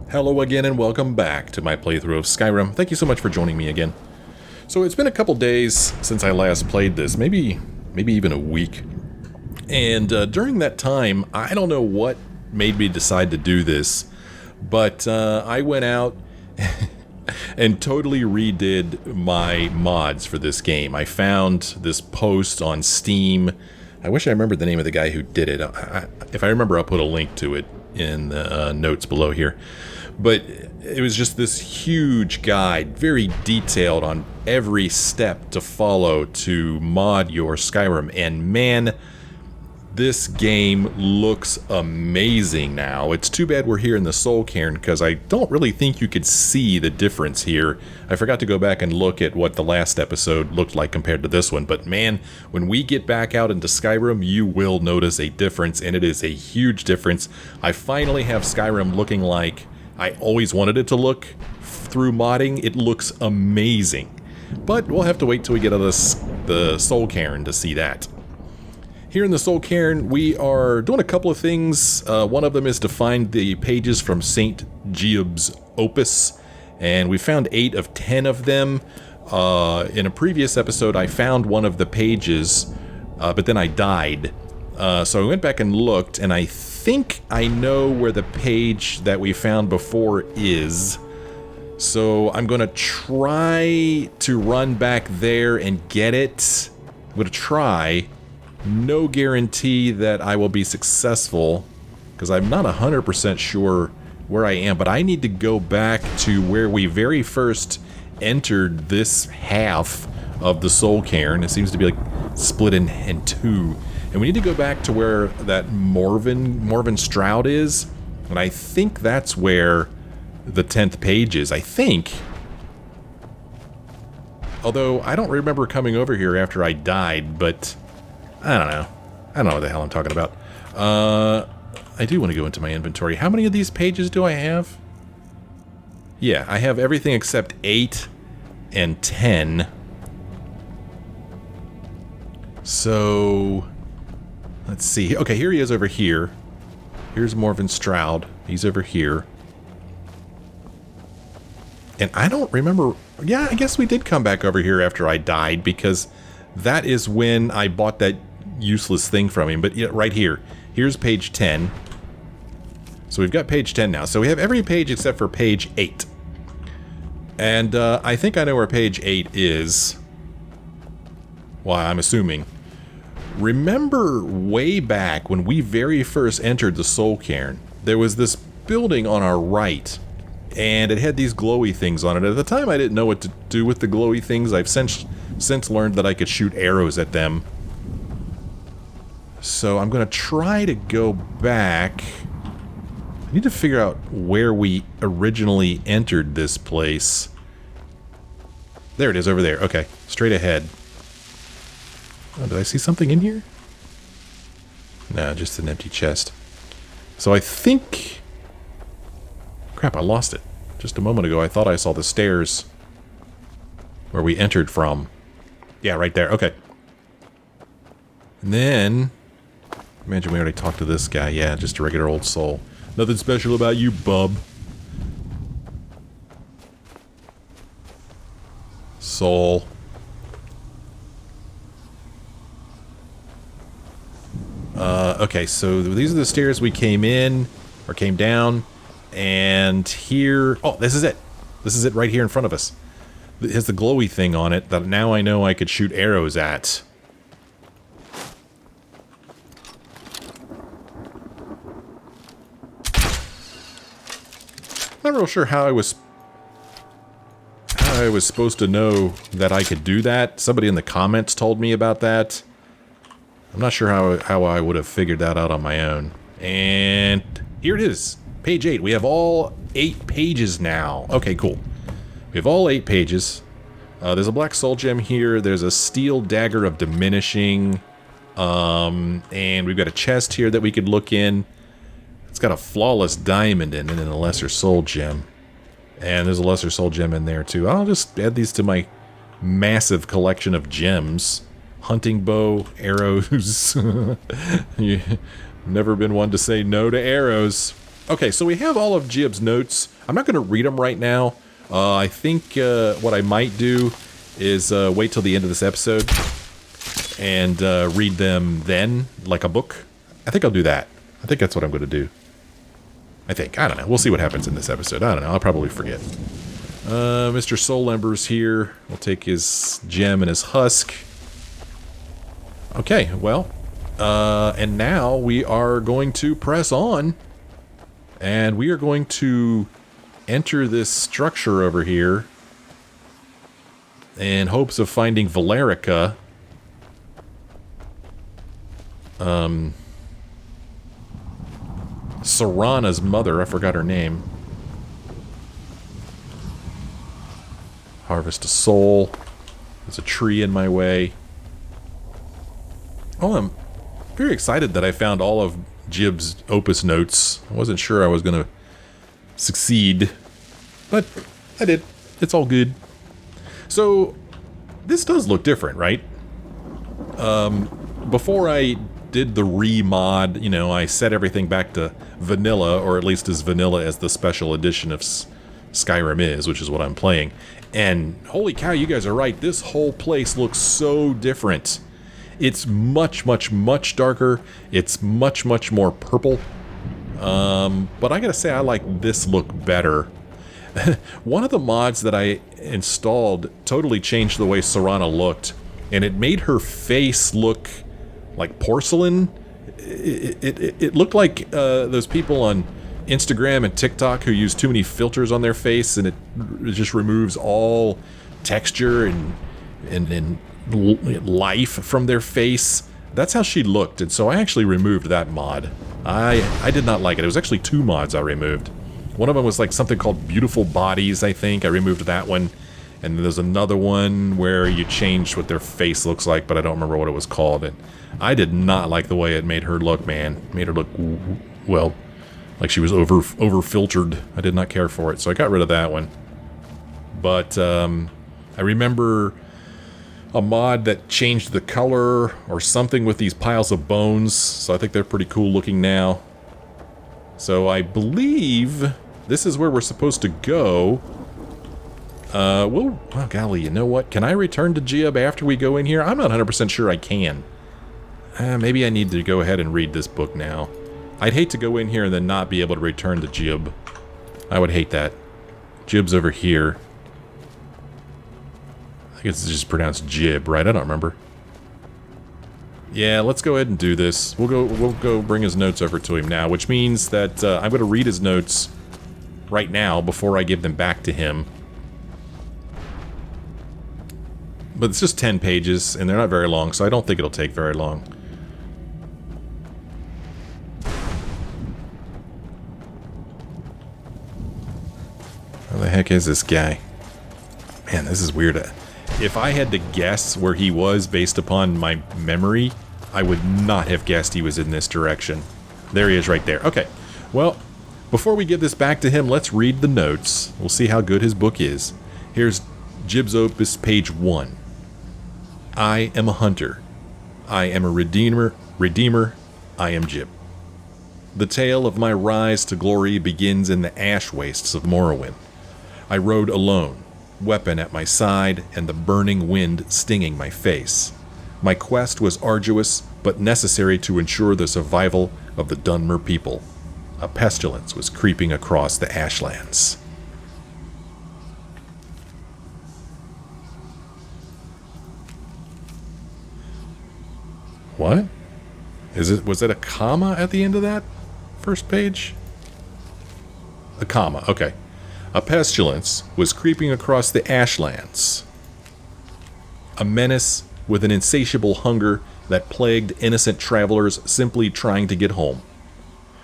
Hello again and welcome back to my playthrough of Skyrim. Thank you so much for joining me again. So it's been a couple days since I last played this, maybe even a week. And during that time, I don't know what made me decide to do this, but I went out and totally redid my mods for this game. I found this post on Steam. I wish I remembered the name of the guy who did it. If I remember, I'll put a link to it in the notes below here. But it was just this huge guide, very detailed on every step to follow to mod your Skyrim. And man, this game looks amazing now. It's too bad we're here in the Soul Cairn because I don't really think you could see the difference here. I forgot to go back and look at what the last episode looked like compared to this one. But man, when we get back out into Skyrim, you will notice a difference, and it is a huge difference. I finally have Skyrim looking like I always wanted it to look through modding. It looks amazing. But we'll have to wait till we get out of the Soul Cairn to see that. Here in the Soul Cairn, we are doing a couple of things. One of them is to find the pages from St. Jiub's opus, and we found 8 of 10 of them. In a previous episode, I found one of the pages, but then I died. So I went back and looked, and I think I know where the page that we found before is. So I'm going to try to run back there and get it. I'm going to try. No guarantee that I will be successful, because I'm not 100% sure where I am, but I need to go back to where we very first entered this half of the Soul Cairn. It seems to be like split in two. And we need to go back to where that Morven Stroud is, and I think that's where the 10th page is, I think. Although, I don't remember coming over here after I died, but I don't know. I don't know what the hell I'm talking about. I do want to go into my inventory. How many of these pages do I have? Yeah, I have everything except 8 and 10. So, let's see. Okay, here he is over here. Here's Morven Stroud. He's over here. And I don't remember. Yeah, I guess we did come back over here after I died, because that is when I bought that useless thing from him. But yeah, right here. Here's page 10. So we've got page 10 now. So we have every page except for page 8. And I think I know where page 8 is. Well, I'm assuming. Remember way back when we very first entered the Soul Cairn, there was this building on our right, and it had these glowy things on it. At the time, I didn't know what to do with the glowy things. I've since learned that I could shoot arrows at them. So I'm going to try to go back. I need to figure out where we originally entered this place. There it is, over there. Okay, straight ahead. Oh, did I see something in here? No, just an empty chest. So I think... Crap, I lost it. Just a moment ago, I thought I saw the stairs where we entered from. Yeah, right there. Okay. And then... Imagine we already talked to this guy. Yeah, just a regular old soul. Nothing special about you, bub. Soul. Okay, so these are the stairs we came in, or came down, and here... Oh, this is it. This is it right here in front of us. It has the glowy thing on it that now I know I could shoot arrows at. Not real sure how I was supposed to know that I could do that. Somebody in the comments told me about that. I'm not sure how I would have figured that out on my own. And here it is, page 8. We have all 8 pages now. Okay, cool. We have all 8 pages. There's a black soul gem here. There's a steel dagger of diminishing. And we've got a chest here that we could look in. It's got a flawless diamond in it and a lesser soul gem. And there's a lesser soul gem in there too. I'll just add these to my massive collection of gems. Hunting bow, arrows. You've never been one to say no to arrows. Okay, so we have all of Jiub's notes. I'm not going to read them right now. I think what I might do is wait till the end of this episode and read them then, like a book. I think I'll do that. I think that's what I'm going to do. I think. I don't know. We'll see what happens in this episode. I don't know. I'll probably forget. Mr. Soul Ember's here. We'll take his gem and his husk. Okay, well. And now we are going to press on. And we are going to enter this structure over here in hopes of finding Valerica. Serana's mother, I forgot her name. Harvest a soul. There's a tree in my way. Oh, I'm very excited that I found all of Jiub's opus notes. I wasn't sure I was going to succeed, but I did. It's all good. So, this does look different, right? Before I did the remod, you know, I set everything back to vanilla, or at least as vanilla as the special edition of Skyrim is, which is what I'm playing. And holy cow, you guys are right. This whole place looks so different. It's much, much, much darker. It's much, much more purple. But I gotta say, I like this look better. One of the mods that I installed totally changed the way Serana looked, and it made her face look like porcelain. It looked like those people on Instagram and TikTok who use too many filters on their face, and it just removes all texture and life from their face. That's how she looked, and so I actually removed that mod. I did not like it. It was actually 2 mods I removed. One of them was like something called Beautiful Bodies, I think. I removed that one. And there's another one where you change what their face looks like, but I don't remember what it was called. And I did not like the way it made her look, man. It made her look, well, like she was over-filtered. I did not care for it, so I got rid of that one. But I remember a mod that changed the color or something with these piles of bones, so I think they're pretty cool looking now. So I believe this is where we're supposed to go. Well, golly, you know what? Can I return to Jiub after we go in here? I'm not 100% sure I can. Maybe I need to go ahead and read this book now. I'd hate to go in here and then not be able to return to Jiub. I would hate that. Jiub's over here. I guess it's just pronounced Jiub, right? I don't remember. Yeah, let's go ahead and do this. We'll go bring his notes over to him now, which means that I'm going to read his notes right now before I give them back to him. But it's just 10 pages, and they're not very long, so I don't think it'll take very long. Where the heck is this guy? Man, this is weird. If I had to guess where he was based upon my memory, I would not have guessed he was in this direction. There he is right there. Okay, well, before we give this back to him, let's read the notes. We'll see how good his book is. Here's Jiub's Opus, page 1. I am a hunter. I am a redeemer. I am Jiub. The tale of my rise to glory begins in the ash wastes of Morrowind. I rode alone, weapon at my side and the burning wind stinging my face. My quest was arduous, but necessary to ensure the survival of the Durnehviir people. A pestilence was creeping across the ashlands. What? Was it a comma at the end of that first page? A comma, okay. A pestilence was creeping across the ashlands. A menace with an insatiable hunger that plagued innocent travelers simply trying to get home.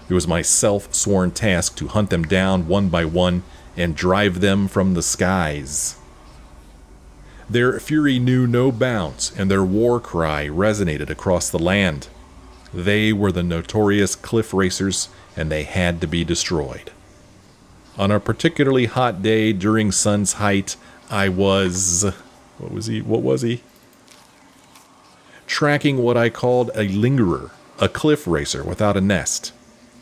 It was my self-sworn task to hunt them down one by one and drive them from the skies. Their fury knew no bounds, and their war cry resonated across the land. They were the notorious cliff racers, and they had to be destroyed. On a particularly hot day during sun's height, I was... What was he? Tracking what I called a lingerer, a cliff racer without a nest.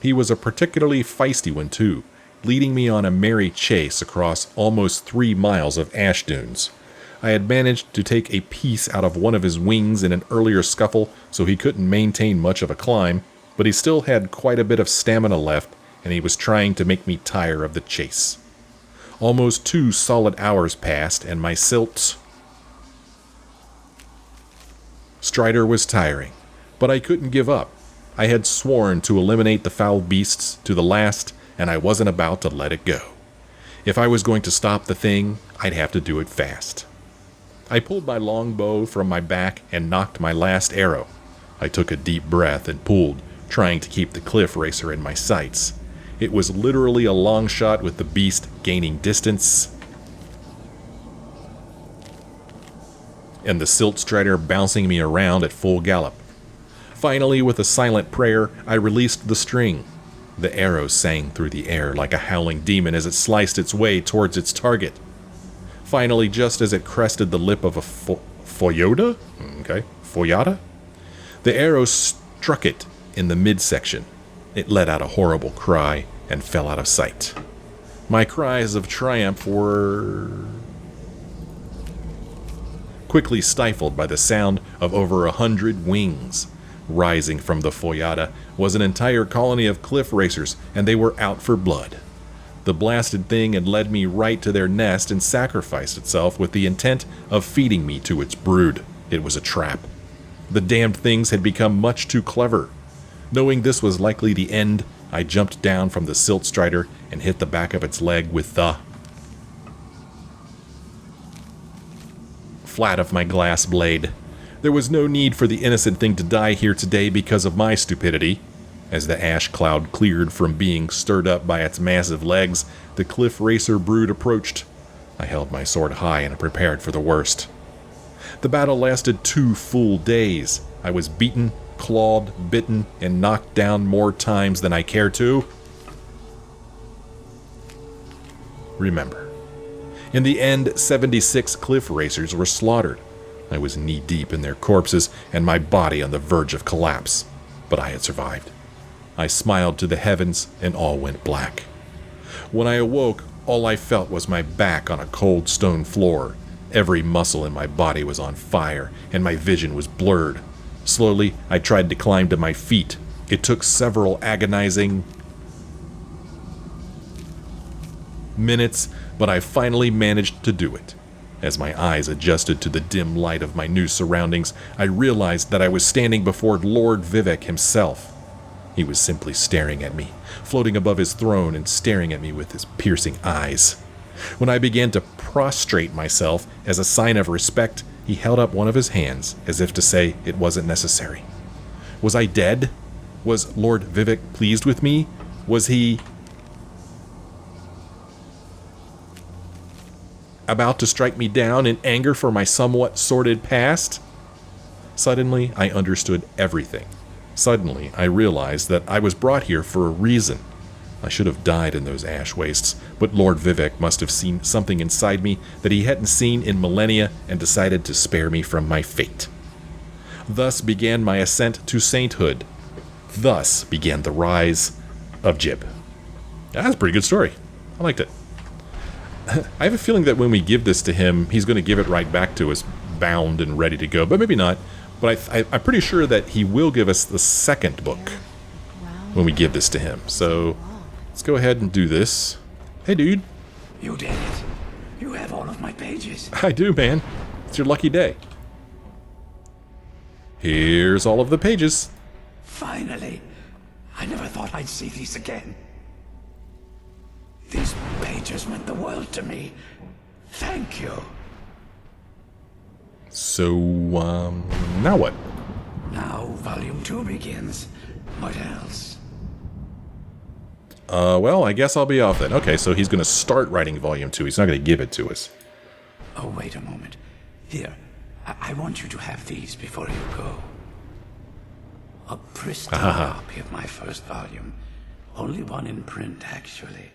He was a particularly feisty one too, leading me on a merry chase across almost 3 miles of ash dunes. I had managed to take a piece out of one of his wings in an earlier scuffle, so he couldn't maintain much of a climb, but he still had quite a bit of stamina left, and he was trying to make me tire of the chase. Almost 2 solid hours passed, and my silt strider was tiring, but I couldn't give up. I had sworn to eliminate the foul beasts to the last, and I wasn't about to let it go. If I was going to stop the thing, I'd have to do it fast. I pulled my longbow from my back and knocked my last arrow. I took a deep breath and pulled, trying to keep the cliff racer in my sights. It was literally a long shot with the beast gaining distance and the silt strider bouncing me around at full gallop. Finally, with a silent prayer, I released the string. The arrow sang through the air like a howling demon as it sliced its way towards its target. Finally, just as it crested the lip of a foyota, the arrow struck it in the midsection. It let out a horrible cry and fell out of sight. My cries of triumph were quickly stifled by the sound of over 100 wings. Rising from the foyata was an entire colony of cliff racers, and they were out for blood. The blasted thing had led me right to their nest and sacrificed itself with the intent of feeding me to its brood. It was a trap. The damned things had become much too clever. Knowing this was likely the end, I jumped down from the silt strider and hit the back of its leg with the flat of my glass blade. There was no need for the innocent thing to die here today because of my stupidity. As the ash cloud cleared from being stirred up by its massive legs, the cliff racer brood approached. I held my sword high and prepared for the worst. The battle lasted 2 full days. I was beaten, clawed, bitten, and knocked down more times than I care to remember. In the end, 76 cliff racers were slaughtered. I was knee-deep in their corpses and my body on the verge of collapse, but I had survived. I smiled to the heavens and all went black. When I awoke, all I felt was my back on a cold stone floor. Every muscle in my body was on fire and my vision was blurred. Slowly, I tried to climb to my feet. It took several agonizing minutes, but I finally managed to do it. As my eyes adjusted to the dim light of my new surroundings, I realized that I was standing before Lord Vivek himself. He was simply staring at me, floating above his throne and staring at me with his piercing eyes. When I began to prostrate myself as a sign of respect, he held up one of his hands as if to say it wasn't necessary. Was I dead? Was Lord Vivek pleased with me? Was he about to strike me down in anger for my somewhat sordid past? Suddenly, I understood everything. Suddenly, I realized that I was brought here for a reason. I should have died in those ash wastes, but Lord Vivek must have seen something inside me that he hadn't seen in millennia and decided to spare me from my fate. Thus began my ascent to sainthood. Thus began the rise of Jiub. That's a pretty good story. I liked it. I have a feeling that when we give this to him, he's going to give it right back to us, bound and ready to go, but maybe not. But I'm pretty sure that he will give us the second book when we give this to him. So let's go ahead and do this. Hey, dude. You did it. You have all of my pages. I do, man. It's your lucky day. Here's all of the pages. Finally. I never thought I'd see these again. These pages meant the world to me. Thank you. So, now what? Now Volume 2 begins. What else? Well, I guess I'll be off then. Okay, so he's going to start writing Volume 2. He's not going to give it to us. Oh, wait a moment. Here, I want you to have these before you go. A pristine copy of my first volume. Only one in print, actually.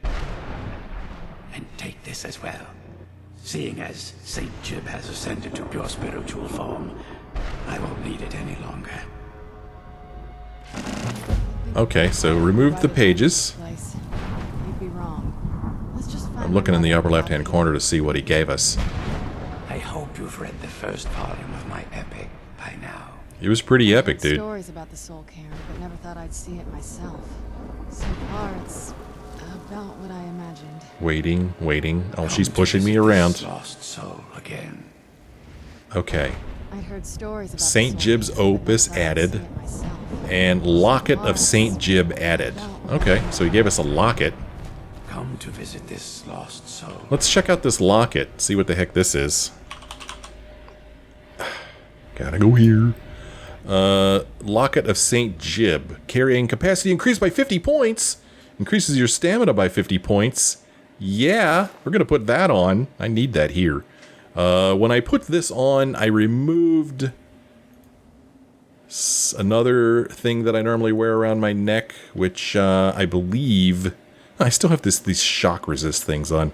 And take this as well. Seeing as Saint Jiub has ascended to pure spiritual form, I won't need it any longer. Okay, so remove the pages. You'd be wrong. Let's just find I'm looking in the upper another left-hand corner to see what he gave us. I hope you've read the first volume of my epic by now. It was pretty epic, Heard dude. stories about the soul cairn, but never thought I'd see it myself. So far, it's about what I imagined. Waiting. Oh, Come she's to pushing me visit around. this lost soul again. Okay. I'd heard stories about Saint the soul Jiub's cairn, but never opus thought I'd added. see it myself. And Locket of Saint Jiub added. Okay, so he gave us a locket. Come to visit this lost soul. Let's check out this locket. See what the heck this is. Gotta go here. Locket of Saint Jiub. Carrying capacity increased by 50 points. Increases your stamina by 50 points. Yeah, we're gonna put that on. I need that here. When I put this on, I removed another thing that I normally wear around my neck, which I believe I still have these shock resist things on.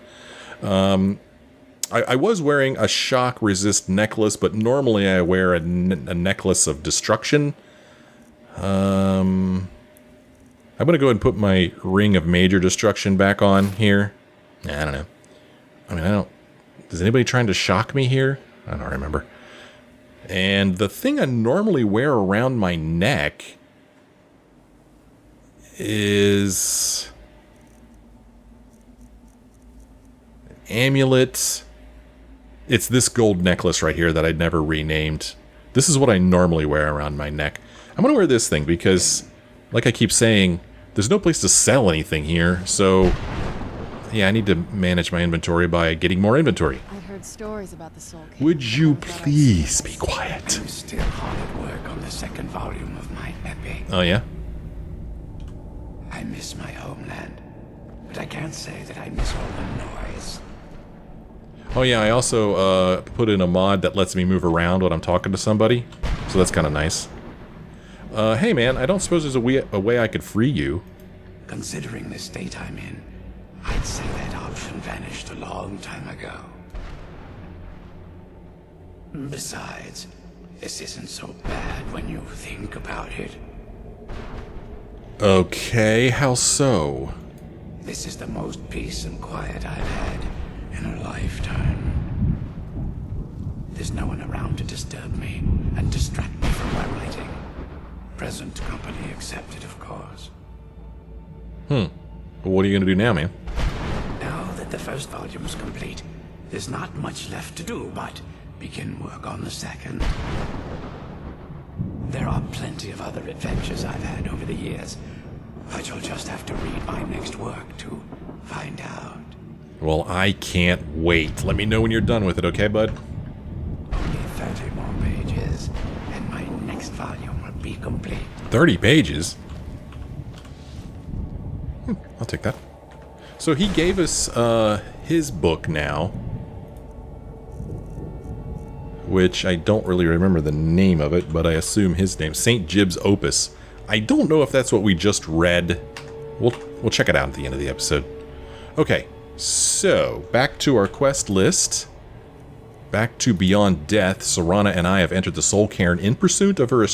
I was wearing a shock resist necklace, but normally I wear a necklace of destruction. I'm gonna go ahead and put my ring of major destruction back on here. I don't know. I mean, is anybody trying to shock me here? I don't remember. And the thing I normally wear around my neck is amulet. It's this gold necklace right here that I'd never renamed. This is what I normally wear around my neck. I'm gonna wear this thing because, like I keep saying, there's no place to sell anything here. So, yeah, I need to manage my inventory by getting more inventory. I'd heard stories about the soul cairn. Would you but never thought I'd please see be it myself. quiet? I'm still hard at work on the second volume of my epic. Oh, yeah? I miss my homeland, but I can't say that I miss all the noise. Oh, yeah, I also put in a mod that lets me move around when I'm talking to somebody. So that's kind of nice. Hey, man, I don't suppose there's a way I could free you. Considering the state I'm in, I'd say that option vanished a long time ago. Besides, this isn't so bad when you think about it. Okay, how so? This is the most peace and quiet I've had in a lifetime. There's no one around to disturb me and distract me from my writing. Present company accepted, of course. Well, what are you going to do now, man? Now that the first volume's complete, there's not much left to do but begin work on the second. There are plenty of other adventures I've had over the years, but you'll just have to read my next work to find out. Well, I can't wait. Let me know when you're done with it, okay, bud? Only 30 more pages, and my next volume will be complete. 30 pages? I'll take that. So he gave us his book now, which I don't really remember the name of it, but I assume his name, Saint Jiub's Opus. I don't know if that's what we just read. We'll check it out at the end of the episode. Okay, so back to our quest list. Back to Beyond Death. Serana and I have entered the Soul Cairn in pursuit of her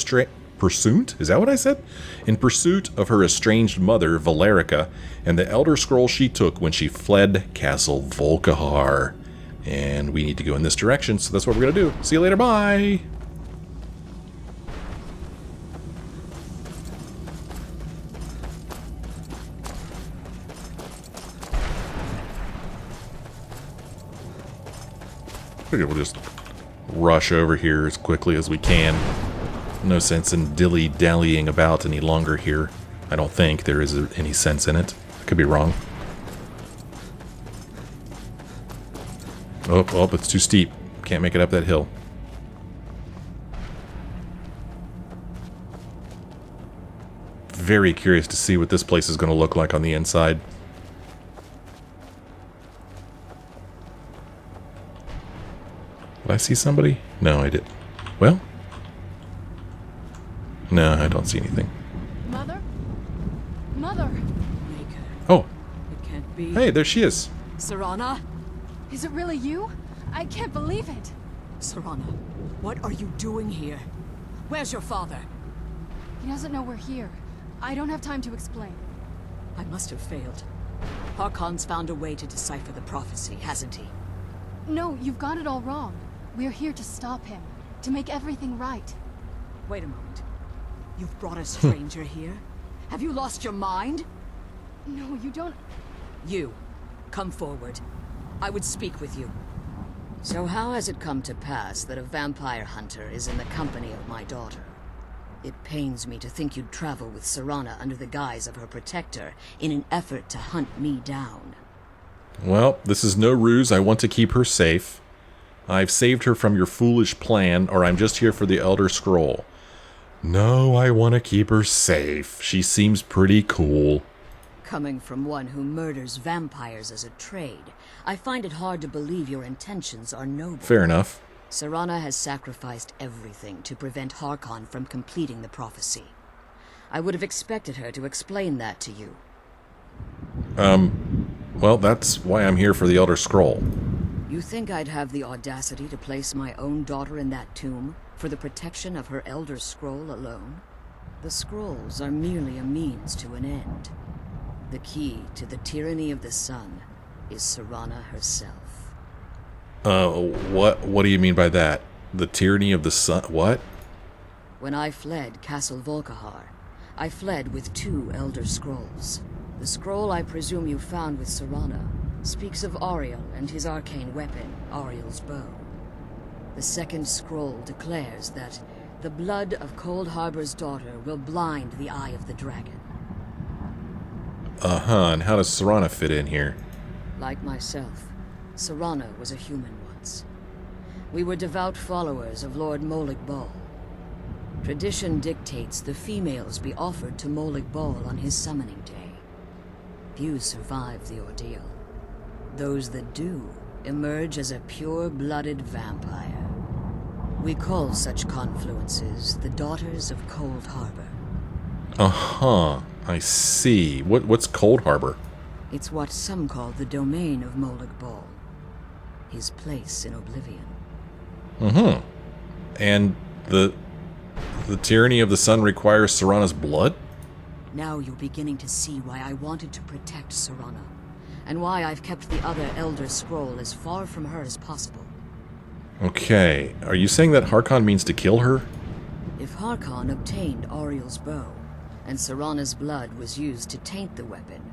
Pursuit? Is that what I said? In pursuit of her estranged mother, Valerica, and the Elder Scroll she took when she fled Castle Volkihar. And we need to go in this direction, so that's what we're going to do. See you later, bye! We'll just rush over here as quickly as we can. No sense in dilly-dallying about any longer here. I don't think there is any sense in it. I could be wrong. Oh, it's too steep. Can't make it up that hill. Very curious to see what this place is going to look like on the inside. Did I see somebody? No, I didn't. Well? No, I don't see anything. Mother? Mother! Maker, Oh, it can't be. hey, there she is. Serana? Is it really you? I can't believe it. Serana, what are you doing here? Where's your father? He doesn't know we're here. I don't have time to explain. I must have failed. Harkon's found a way to decipher the prophecy, hasn't he? No, you've got it all wrong. We're here to stop him. To make everything right. Wait a moment. You've brought a stranger here? Have you lost your mind? No, you don't... You, come forward. I would speak with you. So how has it come to pass that a vampire hunter is in the company of my daughter? It pains me to think you'd travel with Serana under the guise of her protector in an effort to hunt me down. Well, this is no ruse. I want to keep her safe. I've saved her from your foolish plan, or I'm just here for the Elder Scroll. No, I want to keep her safe. She seems pretty cool. Coming from one who murders vampires as a trade, I find it hard to believe your intentions are noble. Fair enough. Serana has sacrificed everything to prevent Harkon from completing the prophecy. I would have expected her to explain that to you. Well, that's why I'm here for the Elder Scroll. You think I'd have the audacity to place my own daughter in that tomb for the protection of her Elder Scroll alone? The scrolls are merely a means to an end. The key to the tyranny of the sun is Serana herself. What do you mean by that? The tyranny of the sun? What? When I fled Castle Volkihar, I fled with 2 Elder Scrolls. The scroll I presume you found with Serana speaks of Auriel and his arcane weapon, Auriel's bow. The second scroll declares that the blood of Cold Harbor's daughter will blind the eye of the dragon. And how does Serana fit in here? Like myself, Serana was a human once. We were devout followers of Lord Molig Bal. Tradition dictates the females be offered to Molig Bal on his summoning day. Few survive the ordeal. Those that do emerge as a pure-blooded vampire. We call such confluences the Daughters of Cold Harbor. I see. What's Cold Harbor? It's what some call the domain of Molig Bal. His place in Oblivion. And the tyranny of the sun requires Serana's blood? Now you're beginning to see why I wanted to protect Serana, and why I've kept the other Elder Scroll as far from her as possible. Okay, are you saying that Harkon means to kill her? If Harkon obtained Auriel's bow, and Serana's blood was used to taint the weapon,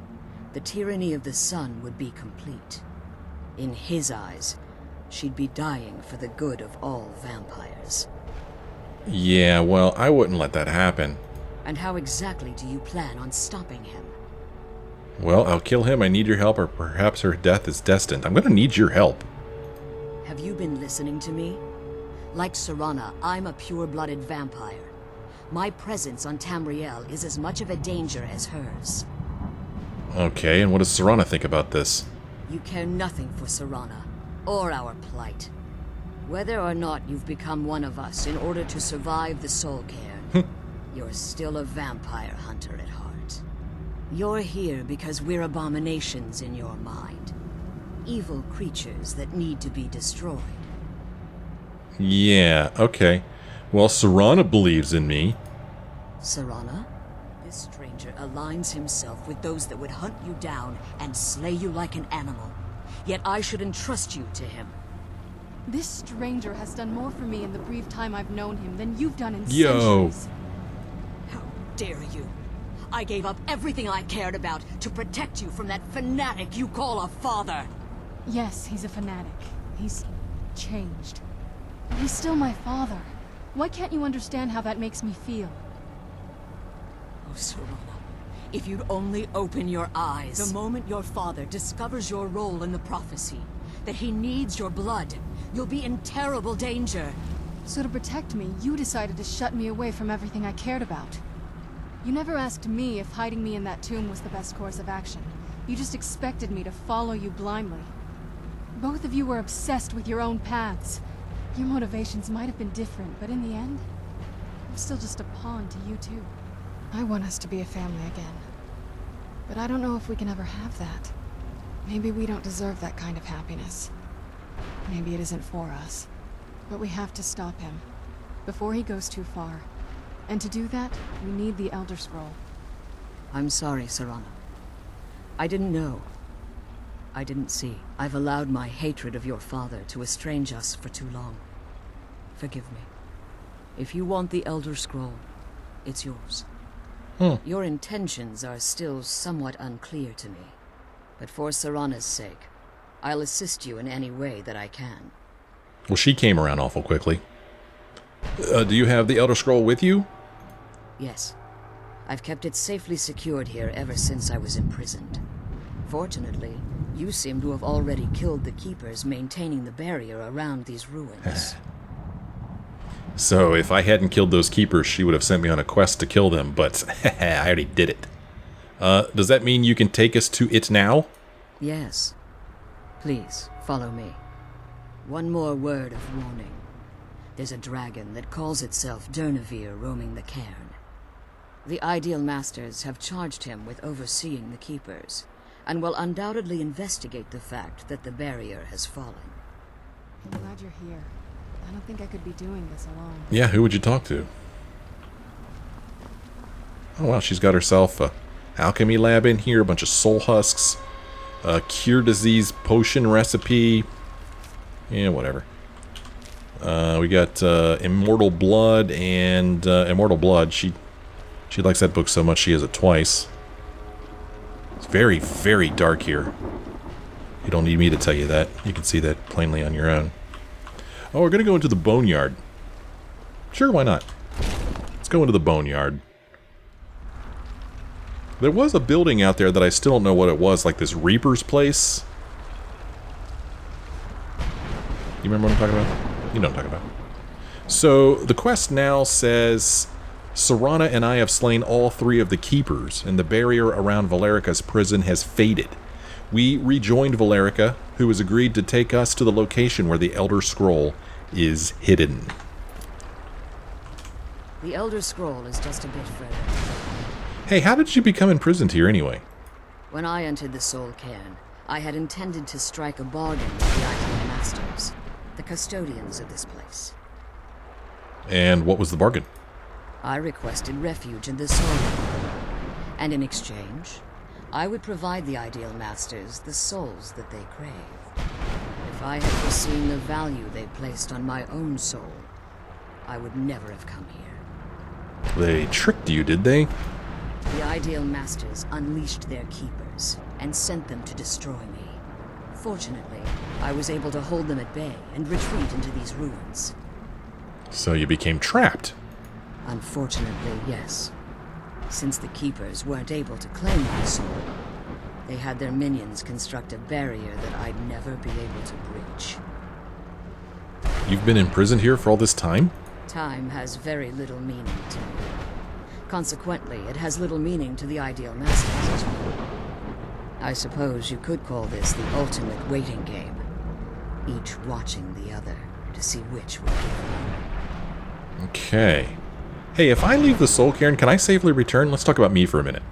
the tyranny of the sun would be complete. In his eyes, she'd be dying for the good of all vampires. Yeah, well, I wouldn't let that happen. And how exactly do you plan on stopping him? Well, I'll kill him. I need your help, or perhaps her death is destined. I'm gonna need your help. Have you been listening to me? Like Serana, I'm a pure-blooded vampire. My presence on Tamriel is as much of a danger as hers. Okay, and what does Serana think about this? You care nothing for Serana, or our plight. Whether or not you've become one of us in order to survive the Soul Cairn, you're still a vampire hunter at heart. You're here because we're abominations in your mind. Evil creatures that need to be destroyed. Yeah, okay. Well, Serana believes in me. Serana? This stranger aligns himself with those that would hunt you down and slay you like an animal. Yet I should entrust you to him. This stranger has done more for me in the brief time I've known him than you've done in Yo. centuries. How dare you? I gave up everything I cared about to protect you from that fanatic you call a father. Yes, he's a fanatic. He's changed. But he's still my father. Why can't you understand how that makes me feel? Oh, Serana, if you'd only open your eyes. The moment your father discovers your role in the prophecy, that he needs your blood, you'll be in terrible danger. So to protect me, you decided to shut me away from everything I cared about. You never asked me if hiding me in that tomb was the best course of action. You just expected me to follow you blindly. Both of you were obsessed with your own paths. Your motivations might have been different, but in the end, I'm still just a pawn to you two. I want us to be a family again. But I don't know if we can ever have that. Maybe we don't deserve that kind of happiness. Maybe it isn't for us. But we have to stop him, before he goes too far. And to do that, we need the Elder Scroll. I'm sorry, Serana. I didn't know. I didn't see. I've allowed my hatred of your father to estrange us for too long. Forgive me. If you want the Elder Scroll, it's yours. Your intentions are still somewhat unclear to me. But for Serana's sake, I'll assist you in any way that I can. Well, she came around awful quickly. Do you have the Elder Scroll with you? Yes. I've kept it safely secured here ever since I was imprisoned. Fortunately, you seem to have already killed the keepers maintaining the barrier around these ruins. So, if I hadn't killed those keepers, she would have sent me on a quest to kill them, but I already did it. Does that mean you can take us to it now? Yes. Please, follow me. One more word of warning. There's a dragon that calls itself Durnehviir roaming the cairn. The Ideal Masters have charged him with overseeing the Keepers, and will undoubtedly investigate the fact that the barrier has fallen. I'm glad you're here. I don't think I could be doing this alone. Yeah, who would you talk to? Oh wow, she's got herself a alchemy lab in here, a bunch of soul husks, a cure disease potion recipe. Yeah, whatever. We got Immortal Blood and Immortal Blood. She likes that book so much she has it twice. It's very, very dark here. You don't need me to tell you that. You can see that plainly on your own. Oh, we're going to go into the Boneyard. Sure, why not? Let's go into the Boneyard. There was a building out there that I still don't know what it was, like this Reaper's place. You remember what I'm talking about? You know what I'm talking about. So, the quest now says, Serana and I have slain all 3 of the Keepers, and the barrier around Valerica's prison has faded. We rejoined Valerica, who has agreed to take us to the location where the Elder Scroll is hidden. The Elder Scroll is just a bit further. Hey, how did you become imprisoned here anyway? When I entered the Soul Cairn, I had intended to strike a bargain with the Ideal Masters, the custodians of this place. And what was the bargain? I requested refuge in the Soul Cairn, and in exchange, I would provide the Ideal Masters the souls that they crave. If I had foreseen the value they placed on my own soul, I would never have come here. They tricked you, did they? The Ideal Masters unleashed their keepers and sent them to destroy me. Fortunately, I was able to hold them at bay and retreat into these ruins. So you became trapped. Unfortunately, yes. Since the Keepers weren't able to claim my soul, they had their minions construct a barrier that I'd never be able to breach. You've been imprisoned here for all this time? Time has very little meaning to me. Consequently, it has little meaning to the Ideal Masters as well. I suppose you could call this the ultimate waiting game, each watching the other to see which will give in. Okay. Hey, if I leave the Soul Cairn, can I safely return? Let's talk about me for a minute.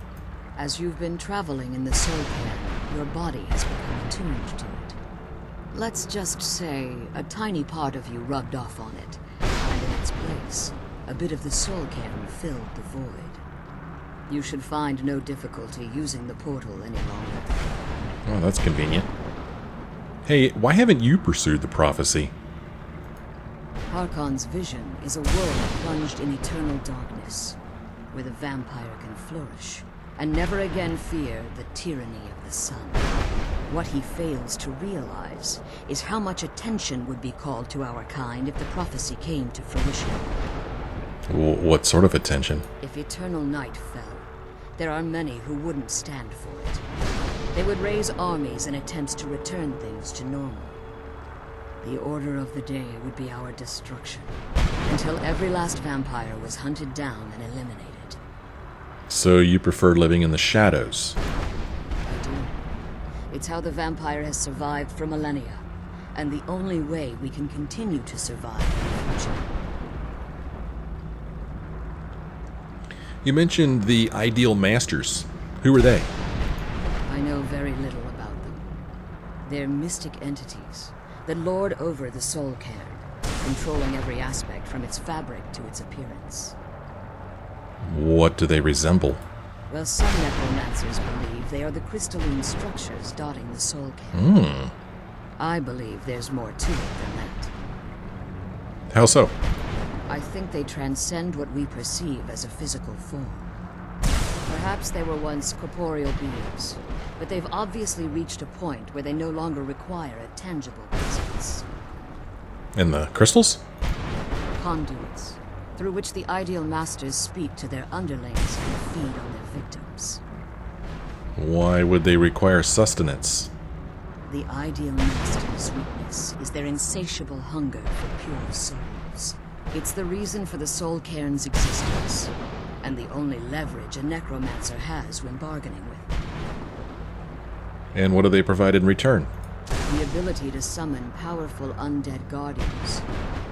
As you've been traveling in the Soul Cairn, your body has become attuned to it. Let's just say a tiny part of you rubbed off on it, and in its place, a bit of the Soul Cairn filled the void. You should find no difficulty using the portal any longer. Oh, that's convenient. Hey, why haven't you pursued the prophecy? Harkon's vision is a world plunged in eternal darkness, where the vampire can flourish, and never again fear the tyranny of the sun. What he fails to realize is how much attention would be called to our kind if the prophecy came to fruition. What sort of attention? If eternal night fell, there are many who wouldn't stand for it. They would raise armies in attempts to return things to normal. The order of the day would be our destruction, until every last vampire was hunted down and eliminated. So you prefer living in the shadows? I do. It's how the vampire has survived for millennia, and the only way we can continue to survive in the future. You mentioned the Ideal Masters. Who are they? I know very little about them. They're mystic entities that lord over the Soul Cairn, controlling every aspect from its fabric to its appearance. What do they resemble? Well, some necromancers believe they are the crystalline structures dotting the soul cairn. I believe there's more to it than that. How so? I think they transcend what we perceive as a physical form. Perhaps they were once corporeal beings, but they've obviously reached a point where they no longer require a tangible presence. And the crystals? Conduits, through which the ideal masters speak to their underlings and feed on their victims. Why would they require sustenance? The ideal master's weakness is their insatiable hunger for pure souls. It's the reason for the soul cairn's existence, and the only leverage a necromancer has when bargaining with them. And what do they provide in return? The ability to summon powerful undead guardians,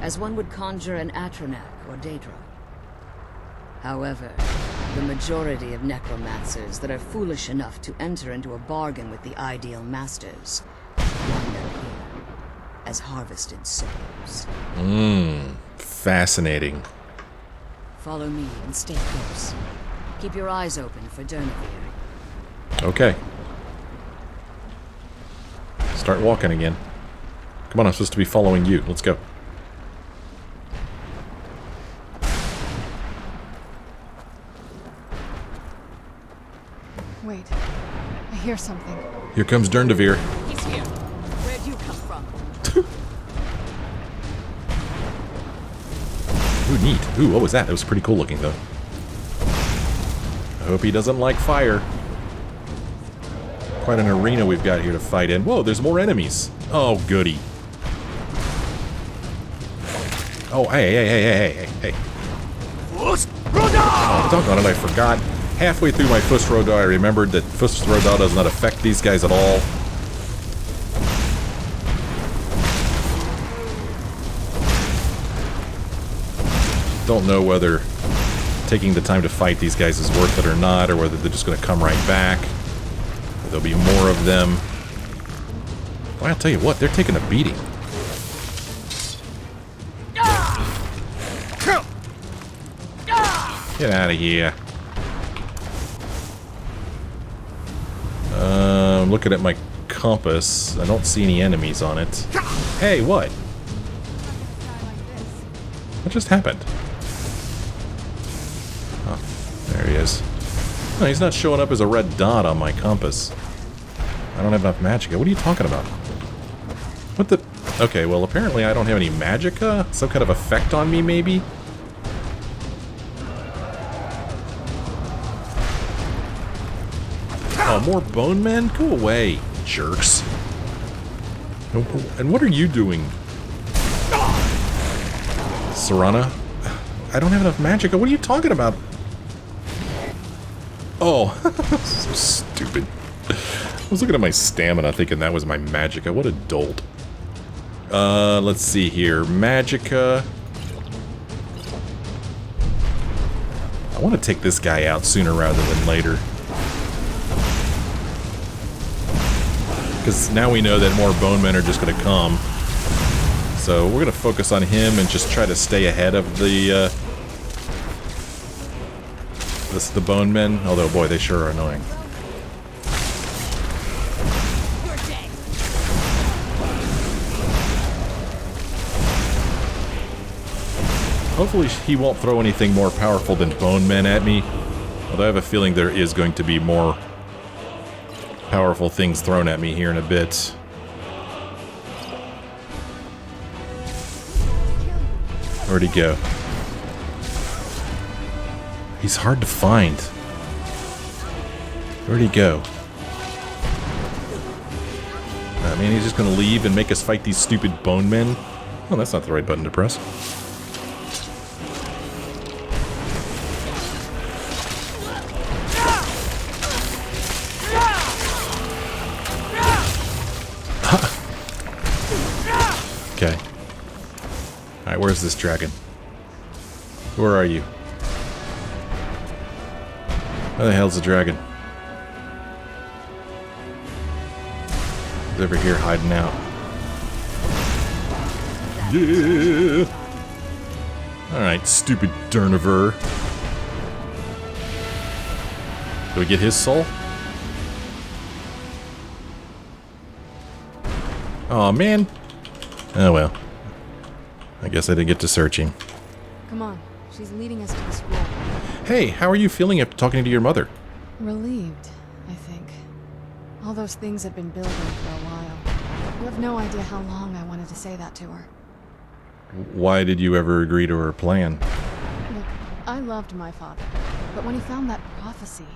as one would conjure an Atronak or Daedra. However, the majority of necromancers that are foolish enough to enter into a bargain with the ideal masters wind up here as harvested souls. Fascinating. Follow me and stay close. Keep your eyes open for Durnehviir. Okay. Start walking again. Come on, I'm supposed to be following you. Let's go. Wait. I hear something. Here comes Durnehviir. He's here. Where'd you come from? Ooh, neat. Ooh, what was that? That was pretty cool looking, though. I hope he doesn't like fire. Quite an arena we've got here to fight in. Whoa, there's more enemies. Oh, goody. Oh, hey. Oh, doggone it, I forgot. Halfway through my Fusroda, I remembered that Fusroda does not affect these guys at all. Don't know whether taking the time to fight these guys is worth it or not, or whether they're just going to come right back. There'll be more of them. Well, I'll tell you what, they're taking a beating. Get out of here. I'm looking at my compass. I don't see any enemies on it. Hey, what? What just happened? Oh, there he is. No, he's not showing up as a red dot on my compass. I don't have enough magicka. What are you talking about? What the... Okay, well, apparently I don't have any magicka? Some kind of effect on me, maybe? Oh, more bone men? Go away, jerks. And what are you doing? Serana? I don't have enough magicka. What are you talking about? Oh, so stupid. I was looking at my stamina thinking that was my magicka. What a dolt. Let's see here. Magicka. I want to take this guy out sooner rather than later. Because now we know that more bone men are just going to come. So we're going to focus on him and just try to stay ahead of the the bone men. Although, boy, they sure are annoying. Hopefully he won't throw anything more powerful than bone men at me. Although I have a feeling there is going to be more powerful things thrown at me here in a bit. Where'd he go? He's hard to find. Where'd he go? I mean, he's just gonna leave and make us fight these stupid bone men? Oh, that's not the right button to press. Okay. Alright, where's this dragon? Where are you? Where the hell's the dragon? He's over here hiding out. Yeah! Alright, stupid Durnehviir. Do we get his soul? Oh man. Oh well. I guess I didn't get to searching. Come on, she's leading us to the scroll. Hey, how are you feeling after talking to your mother? Relieved, I think. All those things had been building for a while. You have no idea how long I wanted to say that to her. Why did you ever agree to her plan? Look, I loved my father, but when he found that prophecy,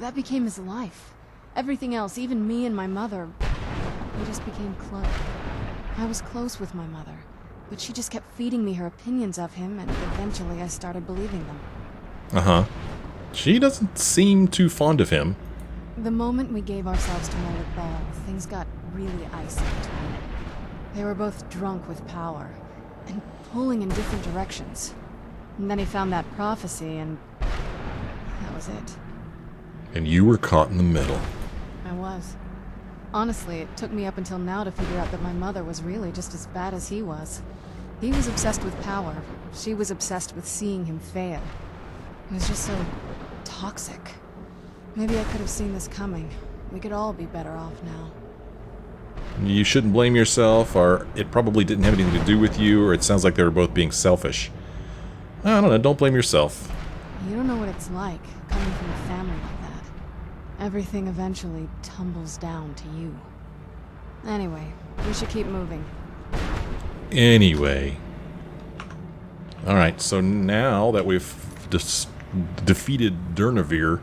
that became his life. Everything else, even me and my mother, we just became close. I was close with my mother, but she just kept feeding me her opinions of him, and eventually I started believing them. Uh-huh. She doesn't seem too fond of him. The moment we gave ourselves to Molik Ball, things got really icy between. They were both drunk with power, and pulling in different directions. And then he found that prophecy, and that was it. And you were caught in the middle. I was. Honestly, it took me up until now to figure out that my mother was really just as bad as he was. He was obsessed with power. She was obsessed with seeing him fail. It was just so toxic. Maybe I could have seen this coming. We could all be better off now. You shouldn't blame yourself, or it probably didn't have anything to do with you, or it sounds like they were both being selfish. I don't know, don't blame yourself. You don't know what it's like, coming from a family like that. Everything eventually tumbles down to you. Anyway, we should keep moving. Anyway. Alright, so now that we've defeated Durnehviir,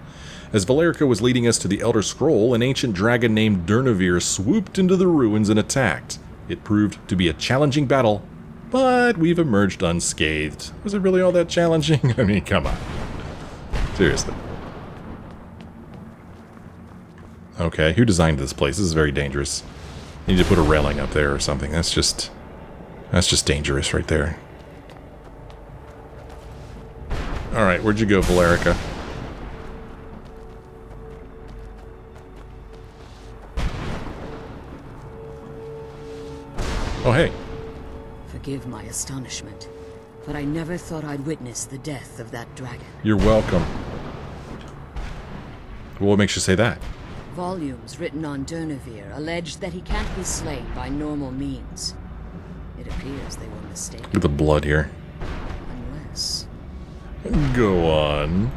as Valerica was leading us to the Elder Scroll, an ancient dragon named Durnehviir swooped into the ruins and attacked. It proved to be a challenging battle, but we've emerged unscathed. Was it really all that challenging? I mean, come on. Seriously. Okay, who designed this place? This is very dangerous. You need to put a railing up there or something. That's just dangerous right there. Alright, where'd you go, Valerica? Oh, hey. Forgive my astonishment, but I never thought I'd witness the death of that dragon. You're welcome. What makes you say that? Volumes written on Durnehviir allege that he can't be slain by normal means. It appears they were mistaken. Look at the blood here. Unless Go on.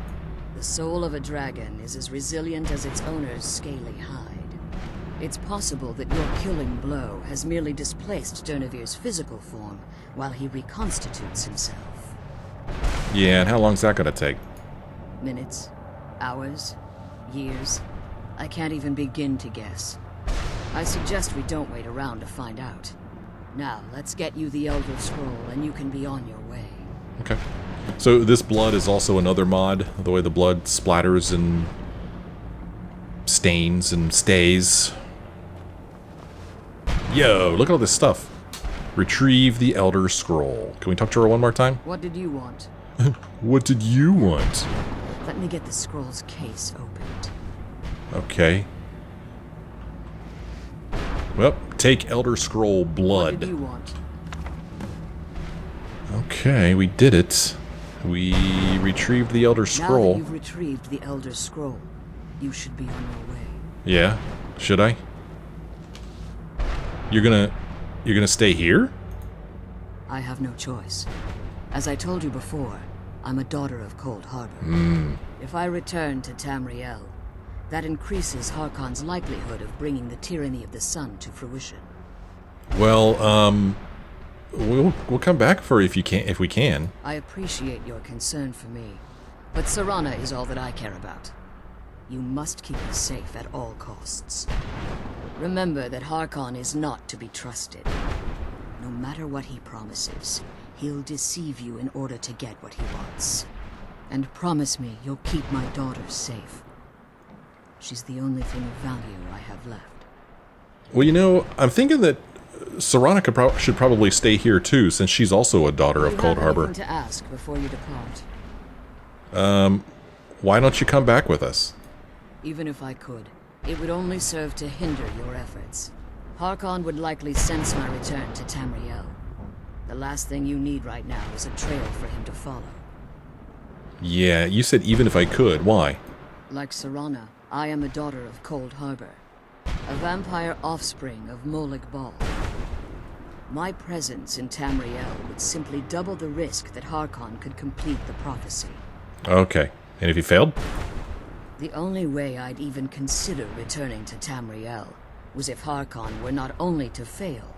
the soul of a dragon is as resilient as its owner's scaly hide. It's possible that your killing blow has merely displaced Durnehviir's physical form while he reconstitutes himself. Yeah, and how long's that gonna take? Minutes, hours, years. I can't even begin to guess. I suggest we don't wait around to find out. Now, let's get you the Elder Scroll and you can be on your way. Okay. So this blood is also another mod, the way the blood splatters and stains and stays. Yo, look at all this stuff. Retrieve the Elder Scroll. Can we talk to her one more time? What did you want? What did you want? Let me get the scroll's case opened. Okay. Well, take Elder Scroll What blood. did you want? Okay, we did it. We retrieved the Elder Now that Scroll. you've retrieved the Elder Scroll, you should be on your way. Yeah, should I? You're gonna stay here? I have no choice. As I told you before, I'm a daughter of Cold Harbor. If I return to Tamriel, that increases Harkon's likelihood of bringing the tyranny of the sun to fruition. Well, we'll come back for if we can. I appreciate your concern for me, but Serana is all that I care about. You must keep her safe at all costs. Remember that Harkon is not to be trusted. No matter what he promises, he'll deceive you in order to get what he wants. And promise me you'll keep my daughter safe. She's the only thing of value I have left. Well, you know, I'm thinking that Serana should probably stay here too, since she's also a daughter of Cold Harbor. You have anything to ask before you depart? Why don't you come back with us? Even if I could, it would only serve to hinder your efforts. Harkon would likely sense my return to Tamriel. The last thing you need right now is a trail for him to follow. Yeah, you said even if I could. Why? Like Serana, I am a daughter of Cold Harbor, a vampire offspring of Molig Bal. My presence in Tamriel would simply double the risk that Harkon could complete the prophecy. Okay. And if he failed? The only way I'd even consider returning to Tamriel was if Harkon were not only to fail,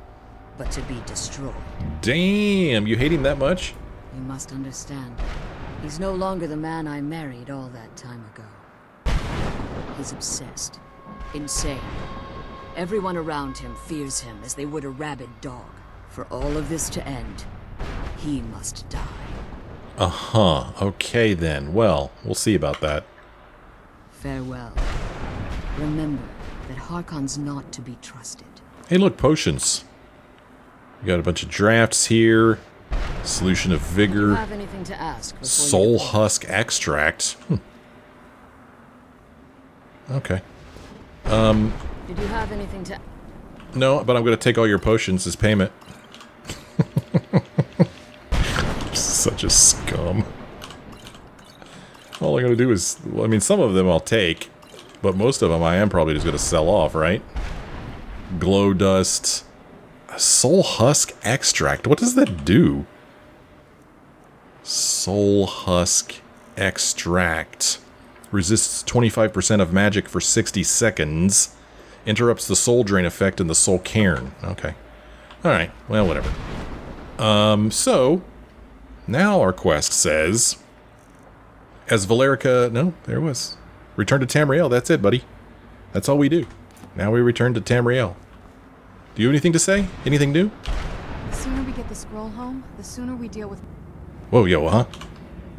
but to be destroyed. Damn, you hate him that much? You must understand, he's no longer the man I married all that time ago. He's obsessed, insane. Everyone around him fears him as they would a rabid dog. For all of this to end, he must die. Uh-huh. Okay then. Well, we'll see about that. Farewell. Remember that Harkon's not to be trusted. Hey, look, potions. We got a bunch of drafts here. Solution of Do you vigor. have anything to ask before Soul you... husk extract. Okay. Did you have anything to... No, but I'm going to take all your potions as payment. Such a scum. All I'm going to do is... Well, I mean, some of them I'll take. But most of them I am probably just going to sell off, right? Glow dust. Soul husk extract. What does that do? Soul husk extract. Resists 25% of magic for 60 seconds. Interrupts the soul drain effect in the soul cairn. Okay. Alright. Well, whatever. So... Now our quest says... As Valerica... No, there it was. Return to Tamriel. That's it, buddy. That's all we do. Now we return to Tamriel. Do you have anything to say? Anything new? The sooner we get the scroll home, the sooner we deal with... Whoa, yo, huh?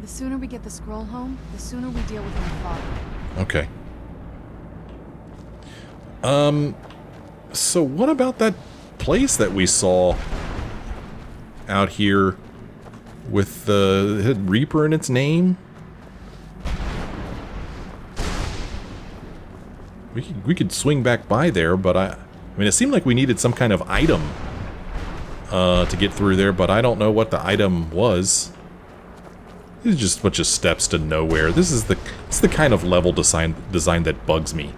The sooner we get the scroll home, the sooner we deal with my father. Okay. So what about that place that we saw out here with the Reaper in its name? We could swing back by there, but I mean, it seemed like we needed some kind of item to get through there, but I don't know what the item was. It's just a bunch of steps to nowhere. This is the kind of level design that bugs me.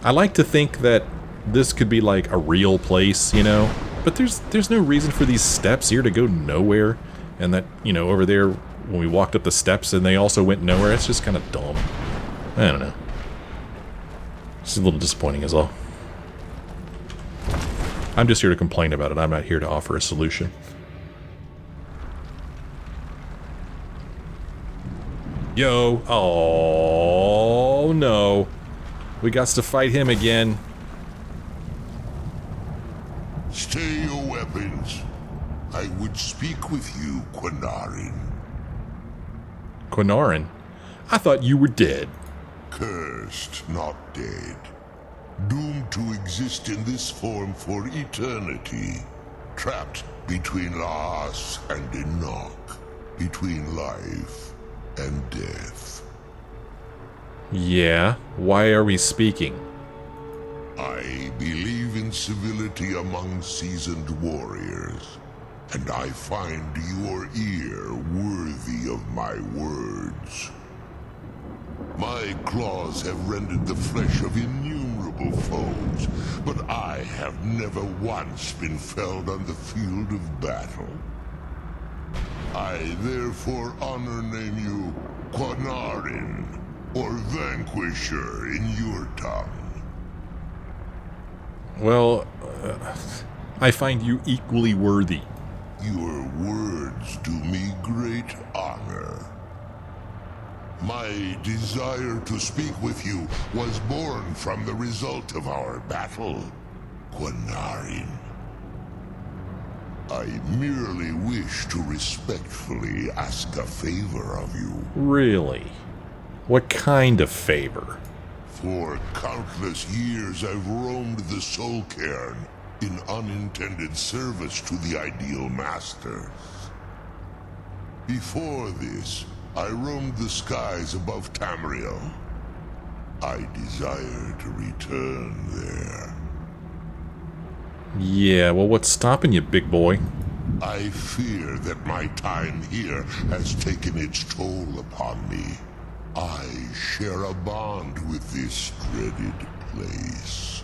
I like to think that this could be like a real place, you know, but there's no reason for these steps here to go nowhere, and that, you know, over there when we walked up the steps and they also went nowhere. It's just kind of dumb. I don't know. It's a little disappointing is all. I'm just here to complain about it. I'm not here to offer a solution. Yo. Oh, no. We got to fight him again. Stay your weapons. I would speak with you, Quinarin. Quinarin? I thought you were dead. Cursed, not dead. Doomed to exist in this form for eternity. Trapped between Laas and Enoch. Between life and death. Yeah, why are we speaking? I believe in civility among seasoned warriors, and I find your ear worthy of my words. My claws have rended the flesh of innumerable foes, but I have never once been felled on the field of battle. I therefore honor name you Quinarin, or Vanquisher in your tongue. Well, I find you equally worthy. Your words do me great honor. My desire to speak with you was born from the result of our battle, Quinarin. I merely wish to respectfully ask a favor of you. Really? What kind of favor? For countless years I've roamed the soul cairn in unintended service to the ideal masters. Before this, I roamed the skies above Tamriel. I desire to return there. Yeah, well, what's stopping you, big boy? I fear that my time here has taken its toll upon me. I share a bond with this dreaded place.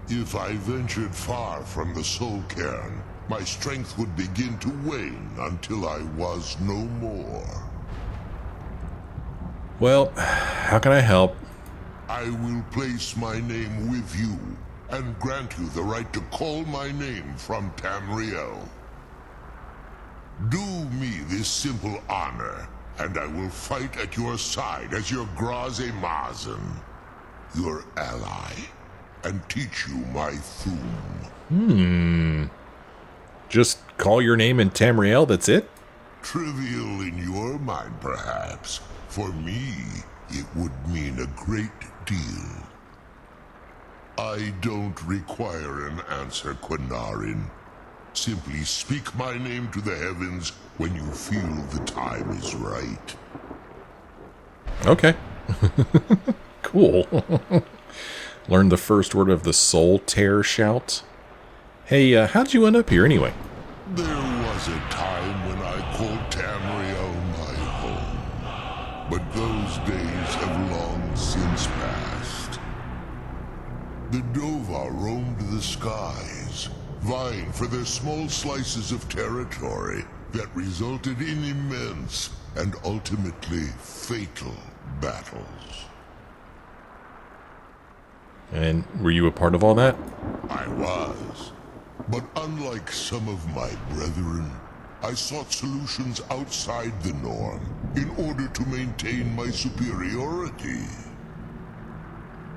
If I ventured far from the soul cairn, my strength would begin to wane until I was no more. Well, how can I help? I will place my name with you and grant you the right to call my name from Tamriel. Do me this simple honor, and I will fight at your side as your Graze Mazen, your ally, and teach you my Thum. Just call your name in Tamriel, that's it? Trivial in your mind, perhaps. For me, it would mean a great deal. I don't require an answer, Quinarin. Simply speak my name to the heavens when you feel the time is right. Okay. Cool. Learn the first word of the soul tear shout. Hey, how'd you end up here anyway? There was a time when I called Tamriel my home, but those days have long since passed. The Dova roamed the skies, vying for their small slices of territory that resulted in immense and ultimately fatal battles. And were you a part of all that? I was. But unlike some of my brethren, I sought solutions outside the norm in order to maintain my superiority.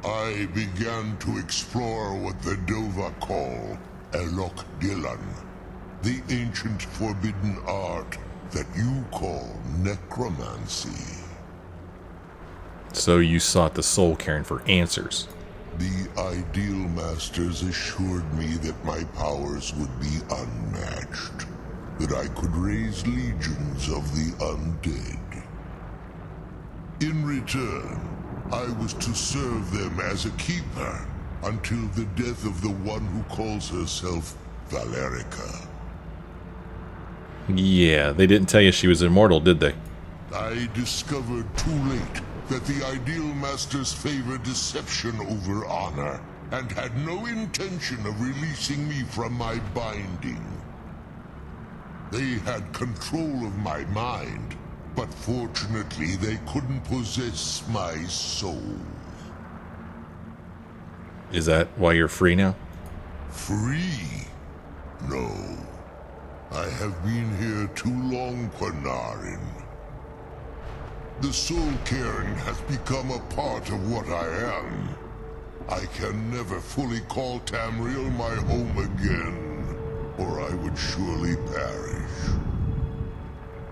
I began to explore what the Dova call Elok Dylan, the ancient forbidden art that you call necromancy. So you sought the soul cairn for answers. The Ideal Masters assured me that my powers would be unmatched, that I could raise legions of the undead. In return, I was to serve them as a keeper until the death of the one who calls herself Valerica. Yeah, they didn't tell you she was immortal, did they? I discovered too late that the Ideal Masters favor deception over honor, and had no intention of releasing me from my binding. They had control of my mind, but fortunately they couldn't possess my soul. Is that why you're free now? Free? No. I have been here too long, Quinarin. The soul cairn has become a part of what I am. I can never fully call Tamriel my home again, or I would surely perish.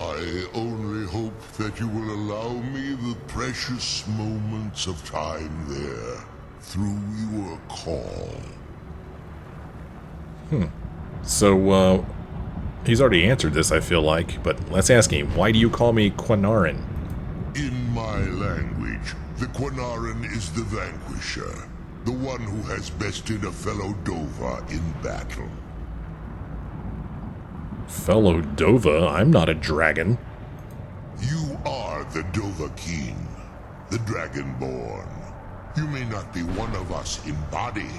I only hope that you will allow me the precious moments of time there, through your call. So, he's already answered this, I feel like, but let's ask him, why do you call me Quinarin? In my language, the Quinarin is the vanquisher, the one who has bested a fellow Dova in battle. Fellow Dova? I'm not a dragon. You are the Dova King, the Dragonborn. You may not be one of us in body,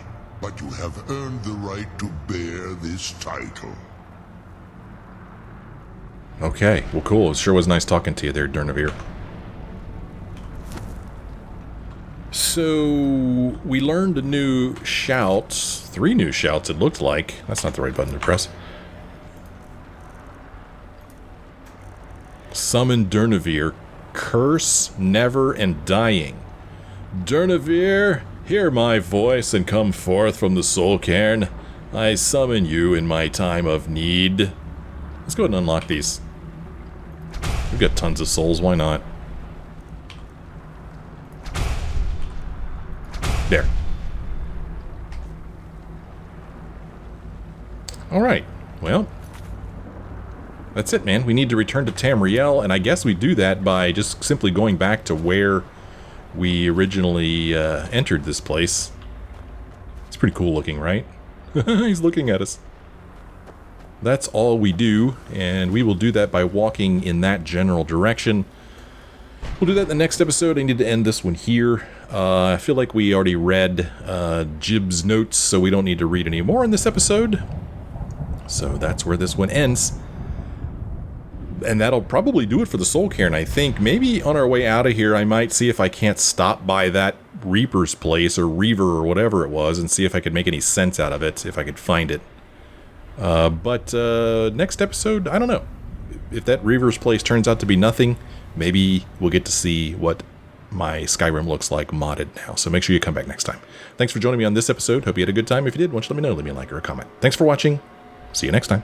but you have earned the right to bear this title. Okay, well cool. It sure was nice talking to you there, Durnehviir. So, we learned a new shout. 3 new shouts, it looked like. That's not the right button to press. Summon Durnehviir. Curse, never, and dying. Durnehviir, hear my voice and come forth from the soul cairn. I summon you in my time of need. Let's go ahead and unlock these. We've got tons of souls, why not? There. Alright, well, that's it, man. We need to return to Tamriel, and I guess we do that by just simply going back to where we originally entered this place. It's pretty cool looking, right? He's looking at us. That's all we do, and we will do that by walking in that general direction. We'll do that in the next episode. I need to end this one here. I feel like we already read Jiub's notes, so we don't need to read any more in this episode. So that's where this one ends. And that'll probably do it for the Soul Cairn, I think. Maybe on our way out of here, I might see if I can't stop by that Reaper's place, or Reaver, or whatever it was, and see if I could make any sense out of it, if I could find it. But next episode, I don't know. If that Reaver's place turns out to be nothing, maybe we'll get to see what my Skyrim looks like modded now. So make sure you come back next time. Thanks for joining me on this episode. Hope you had a good time. If you did, why don't you let me know. Leave me a like or a comment. Thanks for watching. See you next time.